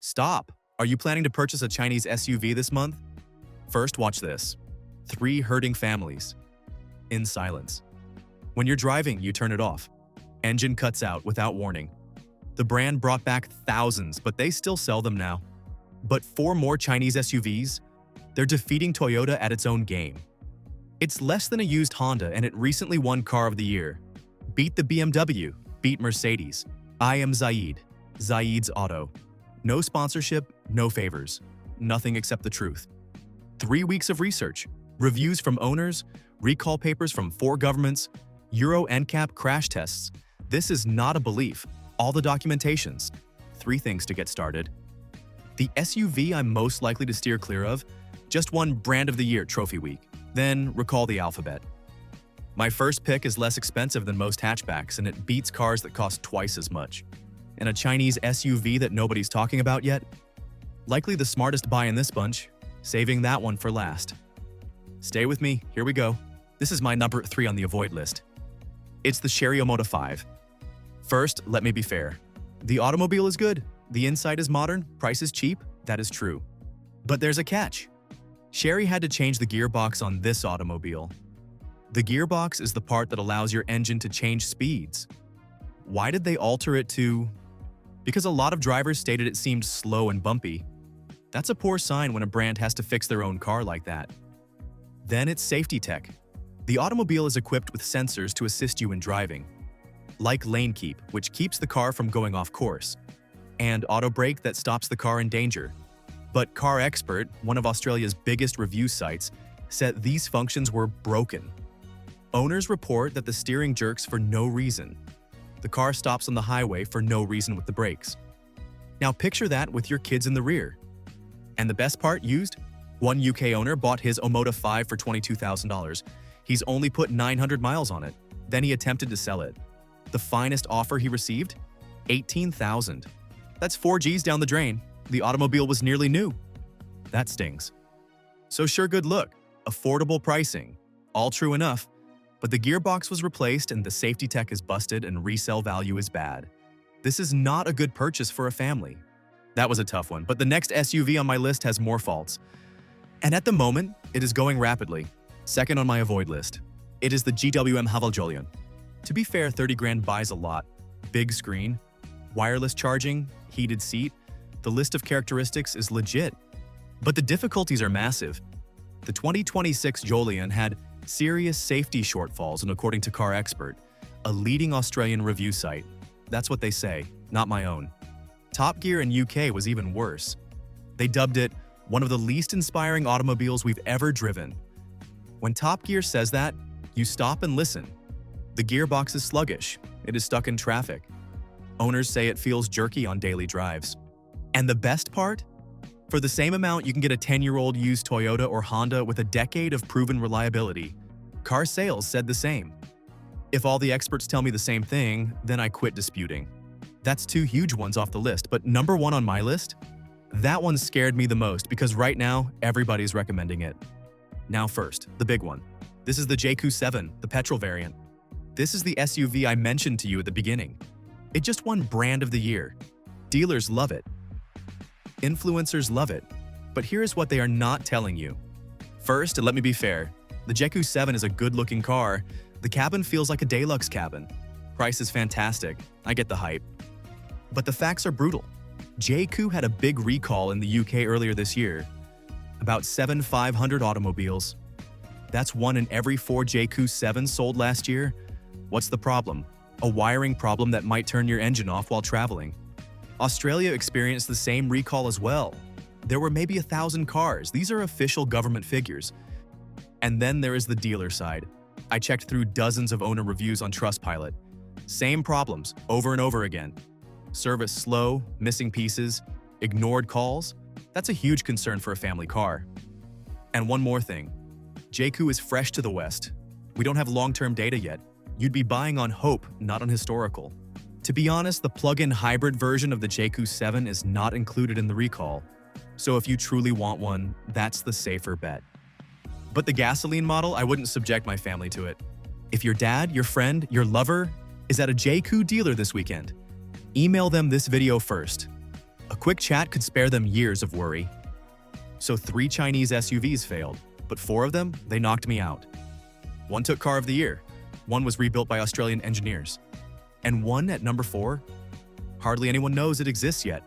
Stop! Are you planning to purchase a Chinese SUV this month? First, watch this. 3 hurting families. In silence. When you're driving, you turn it off. Engine cuts out without warning. The brand brought back thousands, but they still sell them now. But 4 more Chinese SUVs? They're defeating Toyota at its own game. It's less than a used Honda, and it recently won Car of the Year. Beat the BMW, beat Mercedes. I am Zaid. Zaid's Auto. No sponsorship, no favors. Nothing except the truth. 3 weeks of research, reviews from owners, recall papers from 4 governments, Euro NCAP crash tests. This is not a belief. All the documentations. 3 things to get started. The SUV I'm most likely to steer clear of, just won Brand of the Year Trophy Week. Then recall the alphabet. My first pick is less expensive than most hatchbacks, and it beats cars that cost twice as much. And a Chinese SUV that nobody's talking about yet? Likely the smartest buy in this bunch, saving that one for last. Stay with me, here we go. This is my number 3 on the avoid list. It's the Chery Omoda 5. First, let me be fair. The automobile is good, the inside is modern, price is cheap, that is true. But there's a catch. Chery had to change the gearbox on this automobile. The gearbox is the part that allows your engine to change speeds. Why did they alter it to? Because a lot of drivers stated it seemed slow and bumpy. That's a poor sign when a brand has to fix their own car like that. Then it's safety tech. The automobile is equipped with sensors to assist you in driving, like lane keep, which keeps the car from going off course, and auto brake that stops the car in danger. But Car Expert, one of Australia's biggest review sites, said these functions were broken. Owners report that the steering jerks for no reason. The car stops on the highway for no reason with the brakes. Now picture that with your kids in the rear. And the best part, used? One UK owner bought his Omoda 5 for $22,000. He's only put 900 miles on it. Then he attempted to sell it. The finest offer he received? $18,000. That's 4 G's down the drain. The automobile was nearly new. That stings. So sure, good look, affordable pricing, all true enough, but the gearbox was replaced and the safety tech is busted and resale value is bad. This is not a good purchase for a family. That was a tough one, but the next SUV on my list has more faults. And at the moment, it is going rapidly. Second on my avoid list. It is the GWM Havaljoleon. To be fair, 30 grand buys a lot. Big screen, wireless charging, heated seat. The list of characteristics is legit. But the difficulties are massive. The 2026 Joleon had serious safety shortfalls, and according to Car Expert, a leading Australian review site. That's what they say, not my own. TopGear in UK was even worse. They dubbed it one of the least inspiring automobiles we've ever driven. When TopGear says that, you stop and listen. The gearbox is sluggish. It is stuck in traffic. Owners say it feels jerky on daily drives. And the best part? For the same amount, you can get a 10-year-old used Toyota or Honda with a decade of proven reliability. Car Sales said the same. If all the experts tell me the same thing, then I quit disputing. That's 2 huge ones off the list, but number 1 on my list? That one scared me the most because right now, everybody's recommending it. Now first, the big one. This is the Jaecoo 7, the petrol variant. This is the SUV I mentioned to you at the beginning. It just won Brand of the Year. Dealers love it. Influencers love it. But here's what they are not telling you. First, let me be fair. The Jaecoo 7 is a good-looking car. The cabin feels like a deluxe cabin. Price is fantastic. I get the hype. But the facts are brutal. Jaecoo had a big recall in the UK earlier this year. About 7,500 automobiles. That's 1 in every 4 Jaecoo 7s sold last year. What's the problem? A wiring problem that might turn your engine off while traveling. Australia experienced the same recall as well. There were maybe 1,000 cars. These are official government figures. And then there is the dealer side. I checked through dozens of owner reviews on Trustpilot. Same problems, over and over again. Service slow, missing pieces, ignored calls. That's a huge concern for a family car. And one more thing. Jaecoo is fresh to the West. We don't have long-term data yet. You'd be buying on hope, not on historical. To be honest, the plug-in hybrid version of the Jaecoo 7 is not included in the recall. So if you truly want one, that's the safer bet. But the gasoline model, I wouldn't subject my family to it. If your dad, your friend, your lover is at a Jaecoo dealer this weekend, email them this video first. A quick chat could spare them years of worry. So 3 Chinese SUVs failed, but 4 of them, they knocked me out. 1 took Car of the Year, 1 was rebuilt by Australian engineers, and 1 at number 4, hardly anyone knows it exists yet.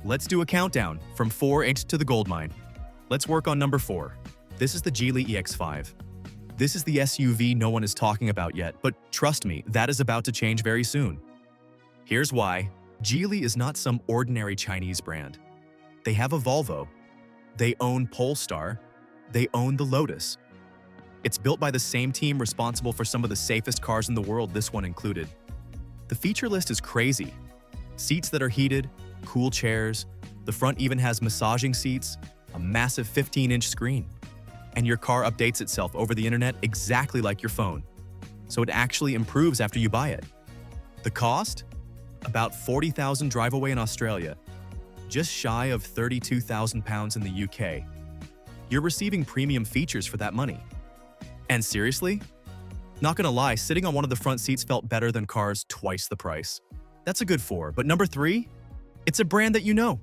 Let's do a countdown from 4 to the gold mine. Let's work on number 4. This is the Geely EX5. This is the SUV no one is talking about yet, but trust me, that is about to change very soon. Here's why. Geely is not some ordinary Chinese brand. They have a Volvo. They own Polestar. They own the Lotus. It's built by the same team responsible for some of the safest cars in the world, this one included. The feature list is crazy. Seats that are heated, cool chairs, the front even has massaging seats, a massive 15-inch screen. And your car updates itself over the internet exactly like your phone. So it actually improves after you buy it. The cost? About 40,000 drive away in Australia, just shy of 32,000 pounds in the UK. You're receiving premium features for that money. And seriously? Not gonna lie, sitting on one of the front seats felt better than cars twice the price. That's a good 4, but number 3? It's a brand that you know.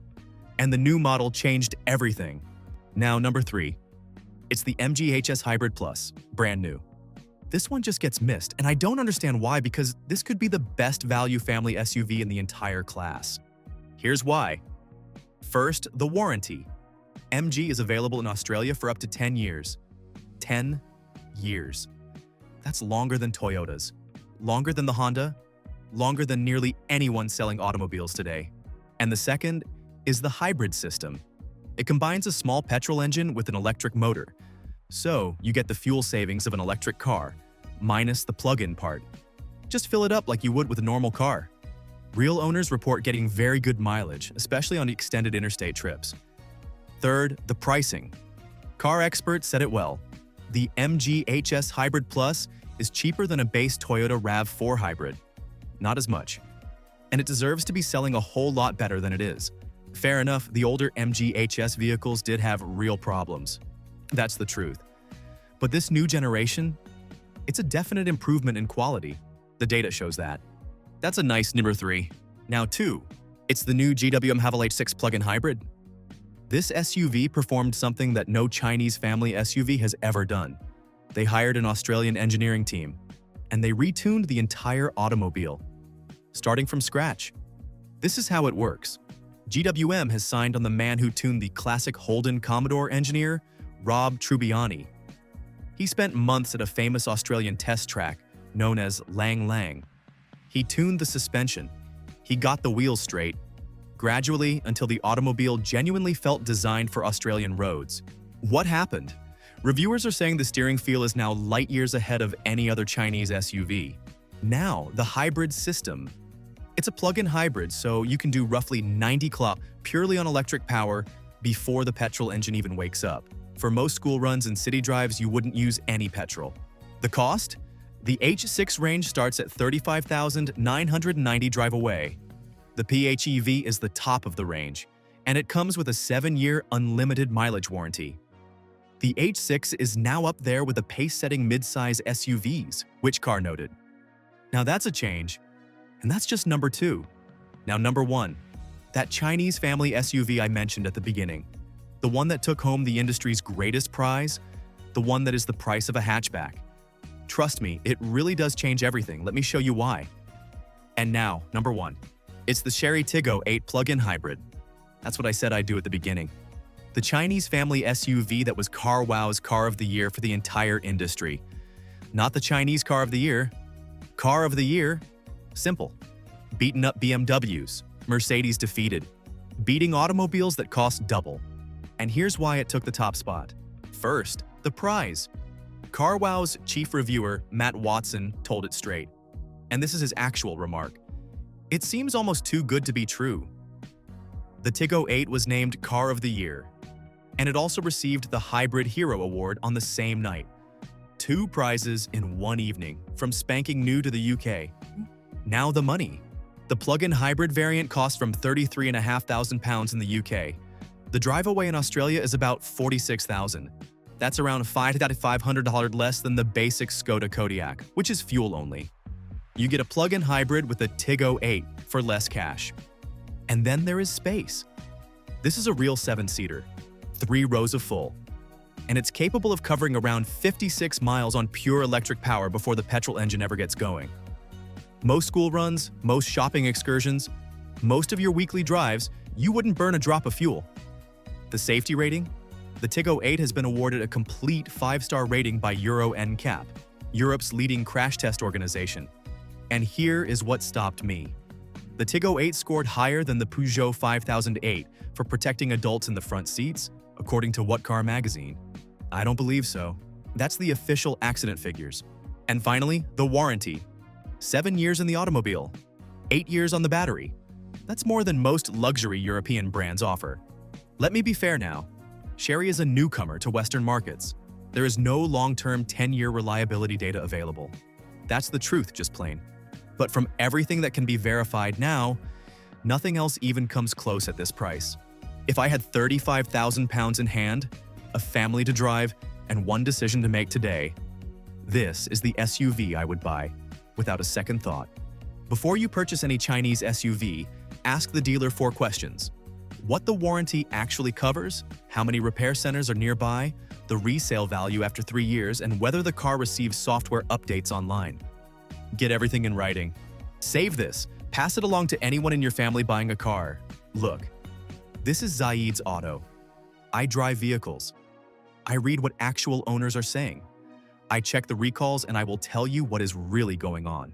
And the new model changed everything. Now number 3. It's the MG HS Hybrid Plus, brand new. This one just gets missed, and I don't understand why, because this could be the best value family SUV in the entire class. Here's why. First, the warranty. MG is available in Australia for up to 10 years. 10 years. That's longer than Toyota's, longer than the Honda, longer than nearly anyone selling automobiles today. And the second is the hybrid system. It combines a small petrol engine with an electric motor. So you get the fuel savings of an electric car, minus the plug-in part. Just fill it up like you would with a normal car. Real owners report getting very good mileage, especially on extended interstate trips. Third, the pricing. Car experts said it well. The MG HS Hybrid Plus is cheaper than a base Toyota RAV4 hybrid. Not as much. And it deserves to be selling a whole lot better than it is. Fair enough, the older MG HS vehicles did have real problems. That's the truth. But this new generation, it's a definite improvement in quality. The data shows that. That's a nice number 3. Now 2. It's the new GWM Haval H6 plug-in hybrid. This SUV performed something that no Chinese family SUV has ever done. They hired an Australian engineering team, and they retuned the entire automobile, starting from scratch. This is how it works. GWM has signed on the man who tuned the classic Holden Commodore engineer, Rob Trubiani. He spent months at a famous Australian test track known as Lang Lang. He tuned the suspension. He got the wheels straight, gradually until the automobile genuinely felt designed for Australian roads. What happened? Reviewers are saying the steering feel is now light years ahead of any other Chinese SUV. Now, the hybrid system. It's a plug-in hybrid, so you can do roughly 90 km purely on electric power before the petrol engine even wakes up. For most school runs and city drives, you wouldn't use any petrol. The cost? The H6 range starts at 35,990 drive away. The PHEV is the top of the range, and it comes with a 7-year unlimited mileage warranty. The H6 is now up there with the pace-setting mid-size SUVs, which car noted. Now that's a change. And that's just number 2. Now number 1, that Chinese family SUV I mentioned at the beginning. The one that took home the industry's greatest prize, the one that is the price of a hatchback. Trust me, it really does change everything. Let me show you why. And now, number 1. It's the Chery Tiggo 8 plug-in hybrid. That's what I said I'd do at the beginning. The Chinese family SUV that was CarWow's Car of the Year for the entire industry. Not the Chinese Car of the Year. Car of the Year. Simple. Beaten up BMWs, Mercedes defeated, beating automobiles that cost double. And here's why it took the top spot. First, the prize. CarWow's chief reviewer, Matt Watson, told it straight. And this is his actual remark. It seems almost too good to be true. The Tiggo 8 was named Car of the Year, and it also received the Hybrid Hero Award on the same night. 2 prizes in one evening, from spanking new to the UK. Now the money. The plug-in hybrid variant costs from £33,500 in the UK. The drive-away in Australia is about $46,000. That's around $500 less than the basic Skoda Kodiaq, which is fuel only. You get a plug-in hybrid with a Tiggo 8 for less cash. And then there is space. This is a real 7-seater, 3 rows of full, and it's capable of covering around 56 miles on pure electric power before the petrol engine ever gets going. Most school runs, most shopping excursions, most of your weekly drives, you wouldn't burn a drop of fuel. The safety rating? The Tiggo 8 has been awarded a complete 5-star rating by Euro NCAP, Europe's leading crash test organization. And here is what stopped me. The Tiggo 8 scored higher than the Peugeot 5008 for protecting adults in the front seats, according to What Car magazine. I don't believe so. That's the official accident figures. And finally, the warranty. 7 years in the automobile, 8 years on the battery. That's more than most luxury European brands offer. Let me be fair now. Chery is a newcomer to Western markets. There is no long-term 10-year reliability data available. That's the truth, just plain. But from everything that can be verified now, nothing else even comes close at this price. If I had 35,000 pounds in hand, a family to drive, and one decision to make today, this is the SUV I would buy, without a second thought. Before you purchase any Chinese SUV, ask the dealer 4 questions. What the warranty actually covers, how many repair centers are nearby, the resale value after 3 years, and whether the car receives software updates online. Get everything in writing. Save this. Pass it along to anyone in your family buying a car. Look, this is Zaid's Auto. I drive vehicles. I read what actual owners are saying. I check the recalls and I will tell you what is really going on.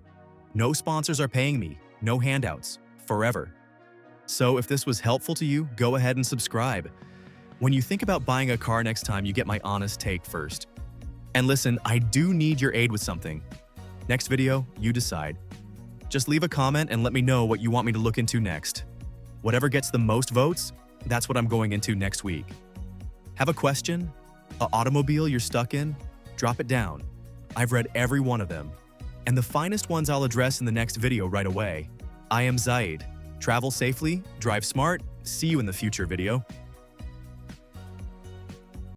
No sponsors are paying me, no handouts, forever. So if this was helpful to you, go ahead and subscribe. When you think about buying a car next time, you get my honest take first. And listen, I do need your aid with something. Next video, you decide. Just leave a comment and let me know what you want me to look into next. Whatever gets the most votes, that's what I'm going into next week. Have a question? An automobile you're stuck in? Drop it down. I've read every one of them. And the finest ones I'll address in the next video right away. I am Zaid. Travel safely, drive smart, see you in the future video.